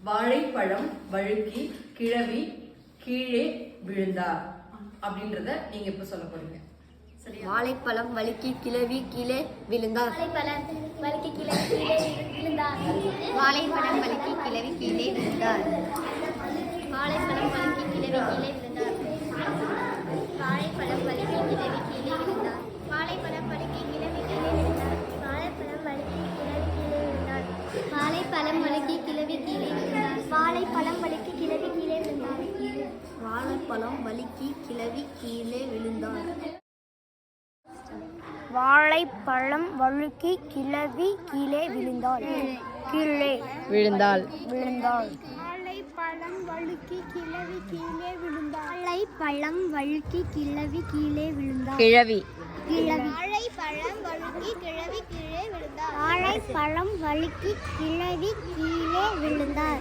வாழைப்பழம் வழுக்கி கிழவி கீழே விழுந்தார் அப்படின்றத நீங்க இப்ப சொல்ல போறீங்க. வாழைப்பழம் வழுக்கி கிழவி கீழே விழுந்தார். வாழைப்பழம் வழுக்கி கிழவி கீழே விழுந்தார். வாழைப்பழம் வழுக்கி கிழவி கீழே விழுந்தார். வாழைப்பழம் வழுக்கி கிழவி கீழே விழுந்தார். வாழைப்பழம் வழுக்கி கிழவி கீழே விழுந்தார். வாழைப்பழம் வழுக்கி கிழவி கீழே விழுந்தார். வாழைப்பழம் வழுக்கி கிழவி கீழே விழுந்தார். வாழைப்பழம் வழுக்கி கிழவி கீழே விழுந்தார். வாழைப்பழம் வழுக்கி கிழவி கீழே விழுந்தார். வாழைப்பழம் வழுக்கி கிழவி கீழே விழுந்தாள். கீழே விழுந்தாள். விழுந்தாள். வாழைப்பழம் வழுக்கி கிழவி கீழே விழுந்தாள். வாழைப்பழம் வழுக்கி கிழவி கீழே விழுந்தாள். கிழவி கிழவி. வாழைப்பழம் வழுக்கி கிழவி கீழே விழுந்தாள். வாழைப்பழம் வழுக்கி கிழவி கீழே விழுந்தாள்.